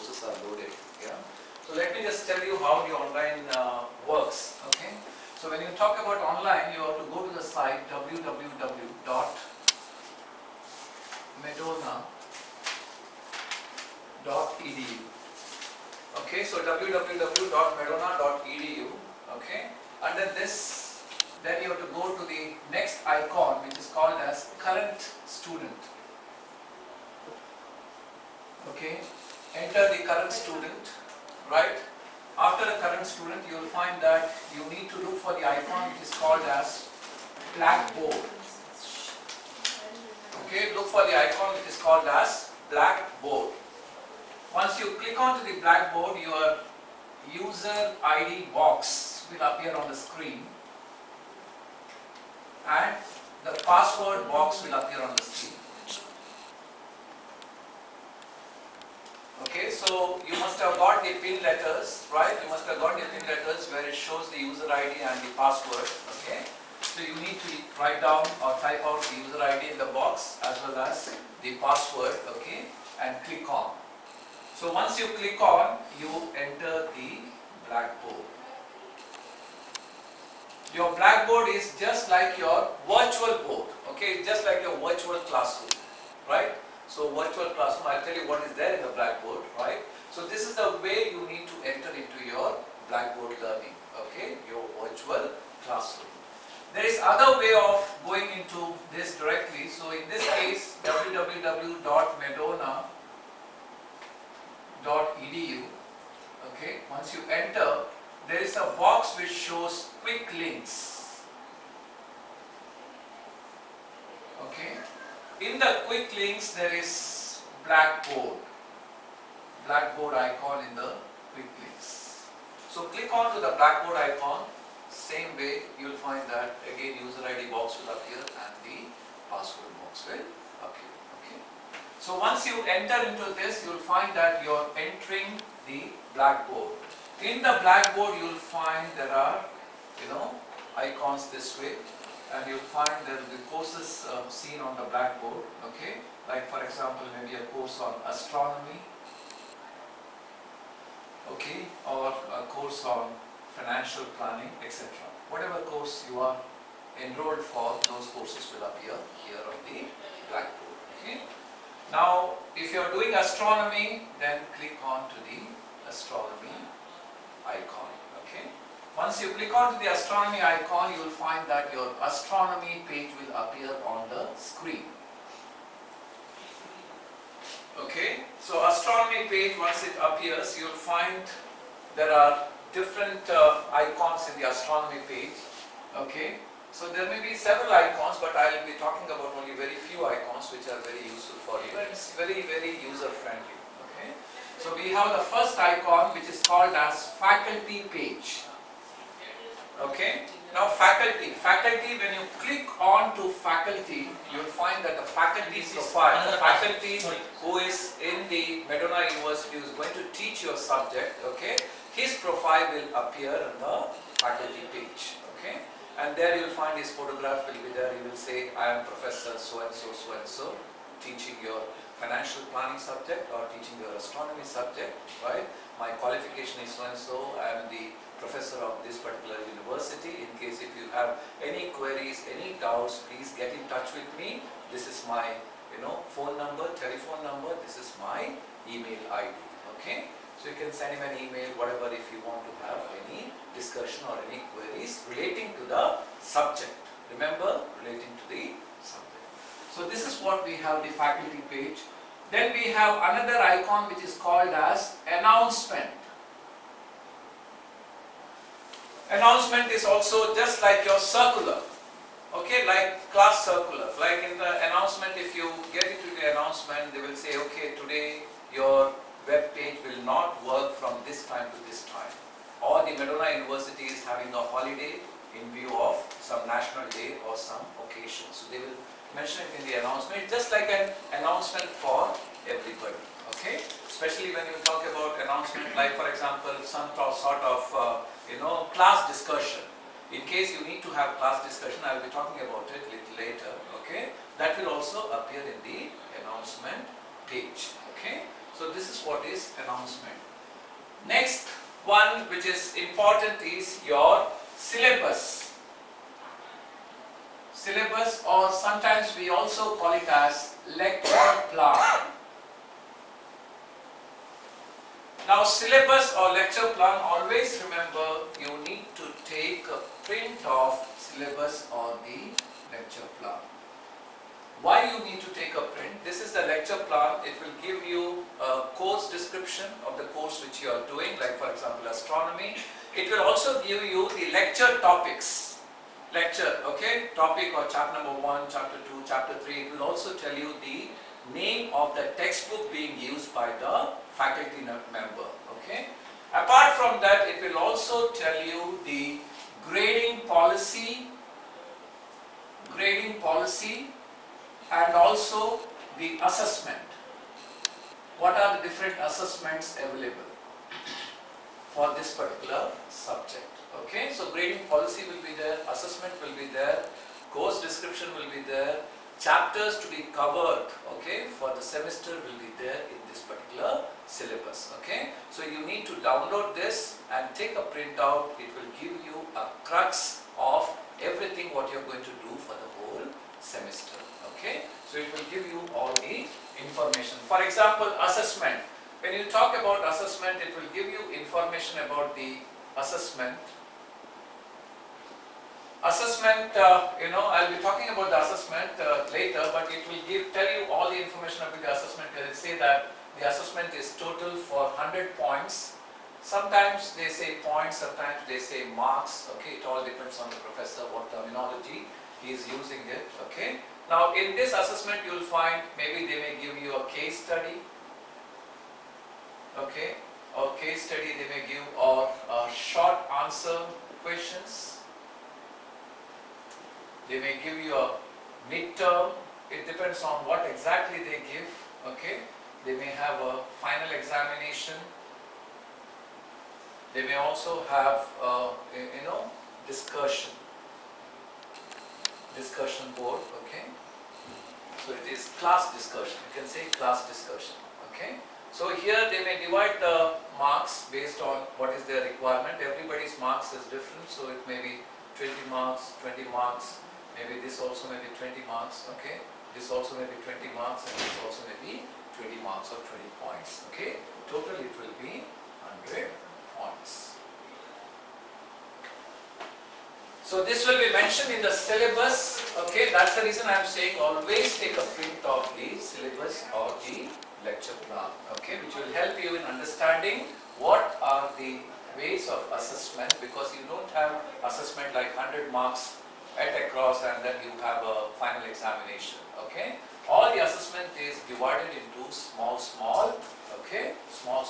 courses are loaded. Yeah. So let me just tell you how the online works. Okay. So when you talk about online, you have to go to the site www.medona.edu. Okay. So www.medona.edu. Okay. Under this, then you have to go to the next icon, which is called as current student. Okay. Enter the current student, right? After the current student, you will find that you need to look for the icon which is called as Blackboard. Okay, look for the icon which is called as Blackboard. Once you click onto the Blackboard, your user ID box will appear on the screen and the password box will appear on the screen. Okay, so you must have got the pin letters, right? You must have got the pin letters where it shows the user ID and the password. Okay, so you need to write down or type out the user ID in the box as well as the password. Okay, and click on. So once you click on, you enter the Blackboard. Your Blackboard is just like your virtual board. Okay, just like your virtual classroom, right? So virtual classroom, I'll tell you what is there in the Blackboard, right? So this is the way you need to enter into your Blackboard learning, okay? Your virtual classroom. There is other way of going into this directly. So in this case, www.medona.edu, okay? Once you enter, there is a box which shows quick links, okay? In the quick links, there is Blackboard icon in the quick links. So click on to the Blackboard icon. Same way, you will find that again user ID box will appear and the password box will appear. Okay. So once you enter into this, you will find that you are entering the Blackboard. In the Blackboard, you will find there are, icons this way. And you'll find there will be courses seen on the Blackboard, okay? Like for example, maybe a course on astronomy, okay? Or a course on financial planning, etc. Whatever course you are enrolled for, those courses will appear here on the Blackboard, okay? Now, if you are doing astronomy, then click on to the astronomy icon, okay? Once you click on to the astronomy icon, you will find that your astronomy page will appear on the screen. Okay, so astronomy page, once it appears, you will find there are different icons in the astronomy page. Okay, so there may be several icons, but I will be talking about only very few icons which are very useful for you, and it's very, very user friendly. Okay, so we have the first icon which is called as faculty page. Okay, now faculty, when you click on to faculty, you will find that the faculty profile, the faculty who is in the Medona University who is going to teach your subject, okay, his profile will appear on the faculty page, okay, and there you will find his photograph will be there. You will say, I am Professor so and so, teaching your financial planning subject or teaching your astronomy subject, right? My qualification is so and so, I am the professor of this particular university. In case if you have any queries, any doubts, please get in touch with me. This is my phone number, telephone number, this is my email ID. Okay, so you can send him an email, whatever, if you want to have any discussion or any queries relating to the subject. Remember, relating to the subject. So this is what we have, the faculty page. Then we have another icon which is called as announcement. Announcement is also just like your circular, okay, like class circular. Like in the announcement, if you get into the announcement, they will say, okay, today your web page will not work from this time to this time. Or the Medona University is having a holiday in view of some national day or some occasion. So they will mention it in the announcement. It's just like an announcement for everybody, okay? Especially when you talk about announcement, like for example, some sort of class discussion. In case you need to have class discussion, I will be talking about it a little later, okay? That will also appear in the announcement page, okay? So this is what is announcement. Next one which is important is your syllabus. Syllabus, or sometimes we also call it as lecture plan. Now syllabus or lecture plan, always remember you need to take a print of syllabus or the lecture plan. Why you need to take a print? This is the lecture plan. It will give you a course description of the course which you are doing, like for example astronomy. It will also give you the lecture topics. Lecture, okay, topic or chapter number 1, chapter 2, chapter 3. It will also tell you the name of the textbook being used by the faculty member, okay. Apart from that, it will also tell you the grading policy, and also the assessment. What are the different assessments available for this particular subject? Okay, so grading policy will be there, assessment will be there, course description will be there, chapters to be covered, okay, for the semester will be there in this particular syllabus, okay. So you need to download this and take a printout. It will give you a crux of everything what you are going to do for the whole semester, okay. So it will give you all the information. For example, assessment. When you talk about assessment, it will give you information about the assessment. I'll be talking about the assessment later, but it will tell you all the information about the assessment. They say that the assessment is total for 100 points. Sometimes they say points, sometimes they say marks, okay. It all depends on the professor, what terminology he is using it, okay. Now in this assessment you will find, maybe they may give you a case study, okay, or case study they may give, or short answer questions. They may give you a midterm. It depends on what exactly they give, okay. They may have a final examination. They may also have discussion board, okay. So it is class discussion, you can say class discussion, okay. So here they may divide the marks based on what is their requirement. Everybody's marks is different, so it may be 20 marks, 20 marks, maybe this also may be 20 marks, okay. This also may be 20 marks, and this also may be 20 marks or 20 points, okay. Total it will be 100 points. So this will be mentioned in the syllabus, okay. That's the reason I am saying always take a print of the syllabus or the lecture plan, okay, which will help you in understanding what are the ways of assessment, because you don't have assessment like 100 marks at across and then you have a final examination, okay. All the assessment is divided into small, okay, small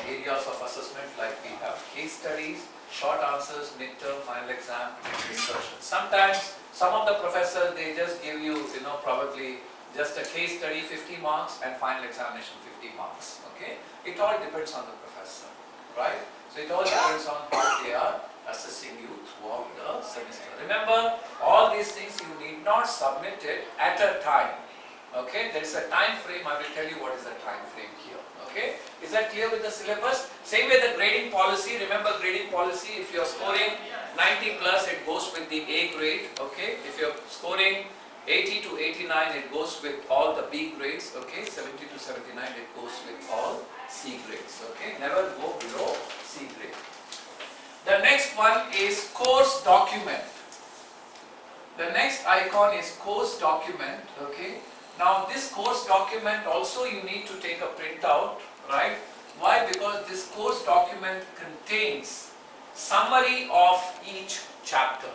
areas of assessment, like we have case studies, short answers, midterm, final exam, discussion. Sometimes some of the professors, they just give you, probably just a case study 50 marks and final examination 50 marks, okay. It all depends on the professor, right. So it all depends on how they are assessing you throughout the semester. Remember, all these things you need not submit it at a time, okay. There is a time frame. I will tell you what is the time frame here, okay. Is that clear with the syllabus? Same way the grading policy. Remember, grading policy, if you are scoring 90 plus, it goes with the A grade, okay. If you are scoring 80 to 89, it goes with all the B grades, okay. 70 to 79, it goes with all C grades, okay. Never go below C grade. The next one is course document. The next icon is course document, okay. Now this course document also you need to take a printout, right? Why? Because this course document contains summary of each chapter.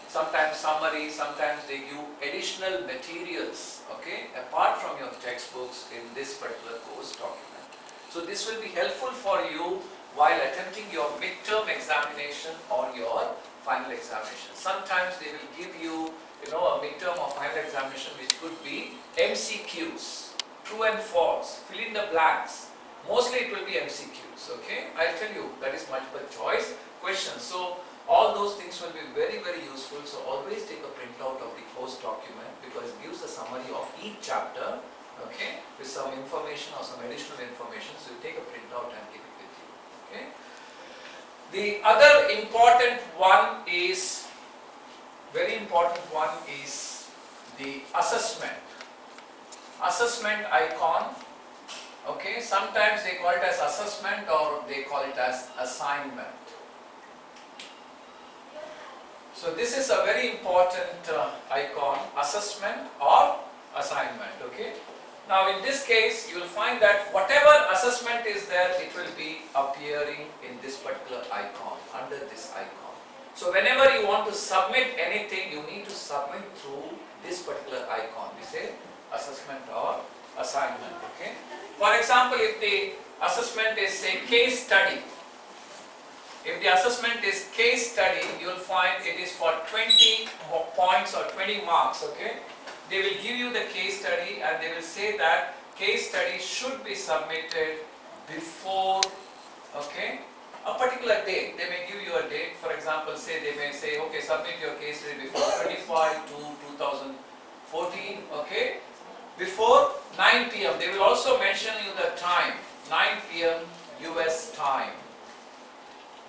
Sometimes summary, sometimes they give additional materials, okay, apart from your textbooks in this particular course document. So this will be helpful for you while attempting your midterm examination or your final examination. Sometimes they will give you, a midterm or final examination which could be MCQs, true and false, fill in the blanks. Mostly it will be MCQs, okay. I'll tell you, that is multiple choice questions. So all those things will be very, very useful. So always take a printout of the course document, because it gives a summary of each chapter, okay, with some information or some additional information, so you take a printout and keep it with you. Okay. The other important one is, very important one is the assessment. Assessment icon. Okay, sometimes they call it as assessment or they call it as assignment. So this is a very important icon, assessment or assignment. Okay. Now in this case you will find that whatever assessment is there, it will be appearing in this particular icon, under this icon. So whenever you want to submit anything, you need to submit through this particular icon. We say assessment or assignment. Okay. For example, if the assessment is say case study, if the assessment is case study, you will find it is for 20 points or 20 marks. Okay. They will give you the case study and they will say that case study should be submitted before, okay, a particular date. They may give you a date. For example, say they may say, okay, submit your case study before 25 to 2014, okay, before 9 p.m. They will also mention you the time, 9 p.m. US time.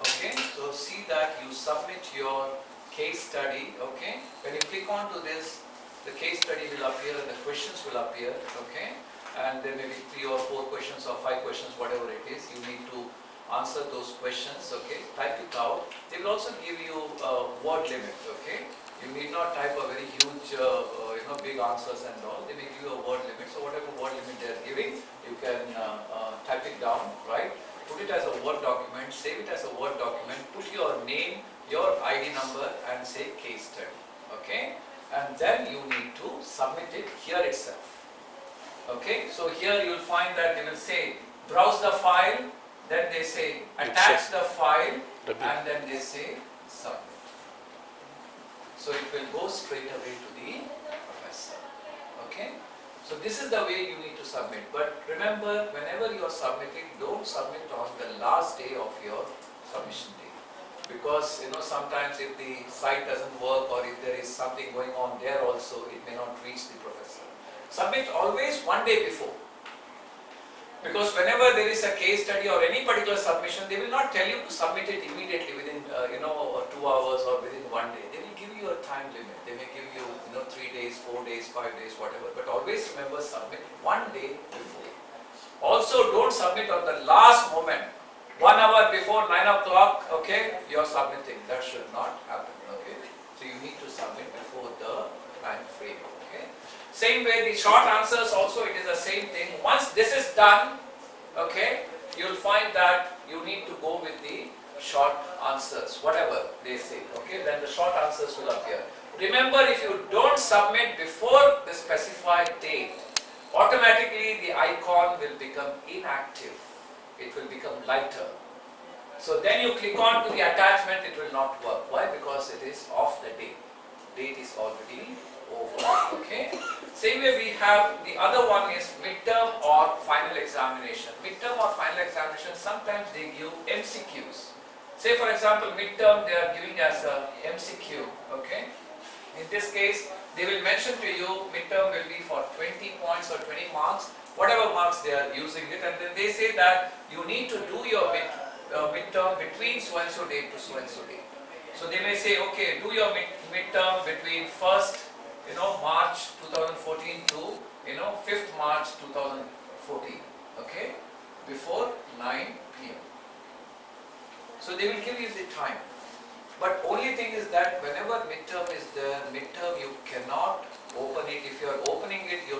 Okay, so see that you submit your case study. Okay, when you click on to this, the case study will appear and the questions will appear. Okay, and there may be 3 or 4 questions or 5 questions, whatever it is. You need to answer those questions. Okay, type it out. They will also give you a word limit. Okay, you need not type a very huge, big answers and all. They may give you a word limit. So whatever word limit they are giving, you can type it down, right? Put it as a Word document, save it as a Word document, put your name, your ID number and say case study. Okay, and then you need to submit it here itself. Okay, so here you will find that they will say browse the file, then they say attach the file, and then they say submit. So it will go straight away to the professor. Okay, so this is the way you need to submit. But remember, whenever you are submitting, don't submit on the last day of your submission day, because sometimes if the site doesn't work or if there is something going on there also, it may not reach the professor. Submit always one day before. Because whenever there is a case study or any particular submission, they will not tell you to submit it immediately within 2 hours or within 1 day. They will give you a time limit. They may give you 3 days, 4 days, 5 days, whatever. But always remember, submit 1 day before. Also, don't submit on the last moment. 1 hour before 9 o'clock, okay, you are submitting. That should not happen. Okay, so you need to submit before the time frame. Okay. Same way, the short answers also, it is the same thing. Once this is done, okay, you will find that you need to go with the short answers, whatever they say. Okay, then the short answers will appear. Remember, if you don't submit before the specified date, automatically the icon will become inactive. It will become lighter. So then you click on to the attachment, it will not work. Why? Because it is off the date. Date is already over. Okay. Same way we have the other one is midterm or final examination. Midterm or final examination, sometimes they give MCQs. Say for example, midterm they are giving as a MCQ. Okay. In this case, they will mention to you midterm will be for 20 points or 20 marks, whatever marks they are using it, and then they say that you need to do your midterm between so and so date to so and so date. So they may say, okay, do your midterm between 1st March 2014 to 5th March 2014, okay, before 9 p.m. So they will give you the time. But only thing is that whenever midterm is there, midterm you cannot open it. If you are opening it, your